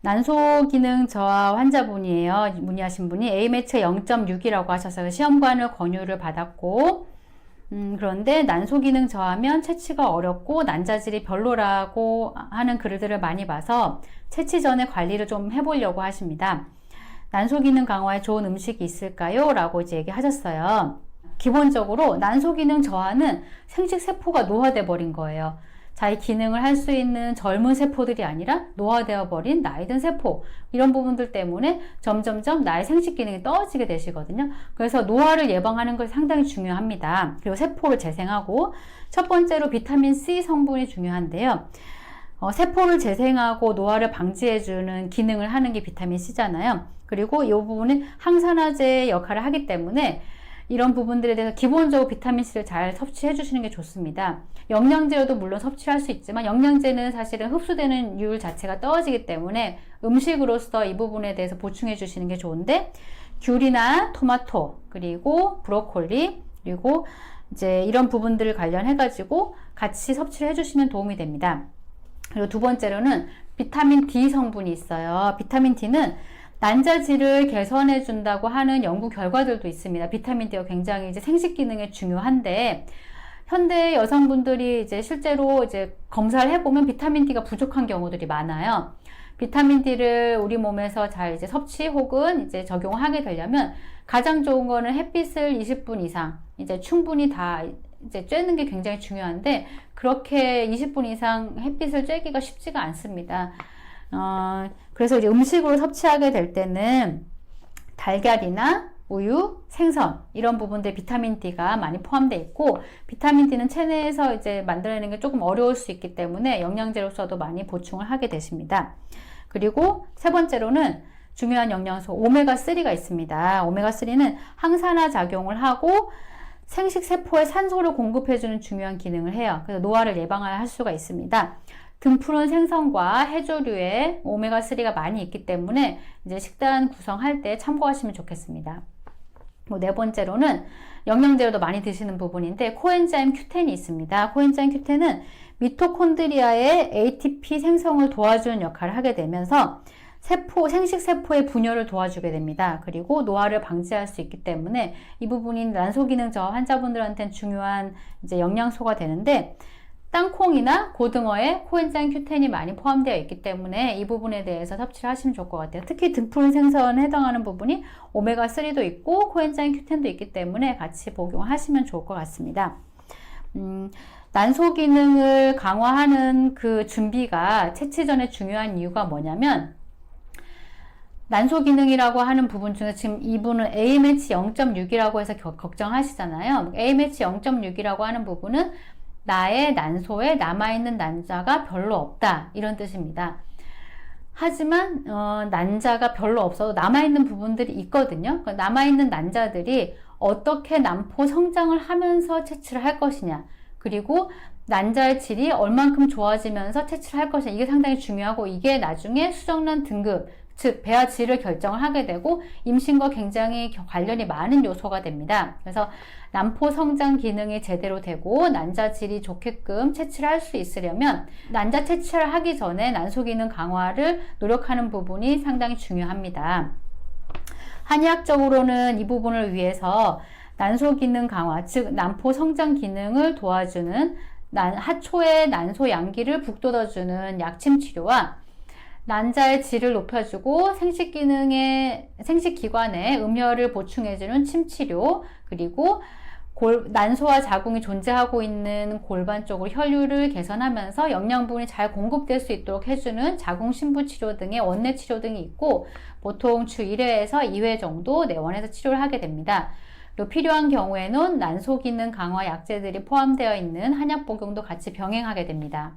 난소 기능 저하 환자분이에요. 문의하신 분이 A매치 0.6이라고 하셔서 시험관을 권유를 받았고, 그런데 난소 기능 저하면 채취가 어렵고 난자질이 별로라고 하는 글들을 많이 봐서 채취 전에 관리를 좀 해보려고 하십니다. 난소 기능 강화에 좋은 음식이 있을까요? 라고 이제 얘기하셨어요. 기본적으로 난소 기능 저하는 생식 세포가 노화돼 버린 거예요. 자기 기능을 할 수 있는 젊은 세포들이 아니라 노화되어 버린 나이 든 세포, 이런 부분들 때문에 점점점 나의 생식 기능이 떨어지게 되시거든요. 그래서 노화를 예방하는 것이 상당히 중요합니다. 그리고 세포를 재생하고, 첫 번째로 비타민 C 성분이 중요한데요. 세포를 재생하고 노화를 방지해주는 기능을 하는 게 비타민 C잖아요. 그리고 이 부분은 항산화제 역할을 하기 때문에 이런 부분들에 대해서 기본적으로 비타민C를 잘 섭취해 주시는 게 좋습니다. 영양제로도 물론 섭취할 수 있지만 영양제는 사실은 흡수되는 율 자체가 떨어지기 때문에 음식으로서 이 부분에 대해서 보충해 주시는 게 좋은데, 귤이나 토마토, 그리고 브로콜리, 그리고 이제 이런 부분들을 관련해 가지고 같이 섭취를 해 주시면 도움이 됩니다. 그리고 두 번째로는 비타민 D 성분이 있어요. 비타민 D는 난자질을 개선해 준다고 하는 연구 결과들도 있습니다. 비타민 D가 굉장히 이제 생식 기능에 중요한데, 현대 여성분들이 이제 실제로 이제 검사를 해보면 비타민 D가 부족한 경우들이 많아요. 비타민 D를 우리 몸에서 잘 이제 섭취 혹은 이제 적용하게 되려면 가장 좋은 거는 햇빛을 20분 이상 이제 충분히 다 이제 쬐는 게 굉장히 중요한데, 그렇게 20분 이상 햇빛을 쬐기가 쉽지가 않습니다. 그래서 이제 음식으로 섭취하게 될 때는 달걀이나 우유, 생선, 이런 부분들 비타민 D가 많이 포함되어 있고, 비타민 D는 체내에서 이제 만들어내는 게 조금 어려울 수 있기 때문에 영양제로서도 많이 보충을 하게 되십니다. 그리고 세 번째로는 중요한 영양소 오메가3가 있습니다. 오메가3는 항산화 작용을 하고 생식 세포에 산소를 공급해주는 중요한 기능을 해요. 그래서 노화를 예방할 수가 있습니다. 등푸른 생선과 해조류에 오메가3가 많이 있기 때문에 이제 식단 구성할 때 참고하시면 좋겠습니다. 네 번째로는 영양제로도 많이 드시는 부분인데, 코엔자임 Q10이 있습니다. 코엔자임 Q10은 미토콘드리아의 ATP 생성을 도와주는 역할을 하게 되면서 생식 세포의 분열을 도와주게 됩니다. 그리고 노화를 방지할 수 있기 때문에 이 부분이 난소 기능 저하 환자분들한테는 중요한 이제 영양소가 되는데, 땅콩이나 고등어에 코엔자임 Q10이 많이 포함되어 있기 때문에 이 부분에 대해서 섭취를 하시면 좋을 것 같아요. 특히 등푸른 생선에 해당하는 부분이 오메가3도 있고 코엔자임 Q10도 있기 때문에 같이 복용하시면 좋을 것 같습니다. 난소 기능을 강화하는 그 준비가 채취 전에 중요한 이유가 뭐냐면, 난소 기능이라고 하는 부분 중에 지금 이분은 A매치 0.6이라고 해서 걱정하시잖아요. A매치 0.6이라고 하는 부분은 나의 난소에 남아있는 난자가 별로 없다, 이런 뜻입니다. 하지만 난자가 별로 없어도 남아있는 부분들이 있거든요. 남아있는 난자들이 어떻게 난포 성장을 하면서 채취를 할 것이냐, 그리고 난자의 질이 얼만큼 좋아지면서 채취를 할 것이냐, 이게 상당히 중요하고, 이게 나중에 수정란 등급, 즉 배아 질을 결정을 하게 되고 임신과 굉장히 관련이 많은 요소가 됩니다. 그래서 난포 성장 기능이 제대로 되고 난자 질이 좋게끔 채취를 할 수 있으려면 난자 채취를 하기 전에 난소 기능 강화를 노력하는 부분이 상당히 중요합니다. 한의학적으로는 이 부분을 위해서 난소 기능 강화, 즉 난포 성장 기능을 도와주는 하초의 난소 양기를 북돋아주는 약침 치료와 난자의 질을 높여주고 생식기관에 음혈을 보충해주는 침치료, 그리고 난소와 자궁이 존재하고 있는 골반 쪽으로 혈류를 개선하면서 영양분이 잘 공급될 수 있도록 해주는 자궁신부치료 등의 원내치료 등이 있고, 보통 주 1회에서 2회 정도 내원해서 치료를 하게 됩니다. 또 필요한 경우에는 난소 기능 강화 약제들이 포함되어 있는 한약 복용도 같이 병행하게 됩니다.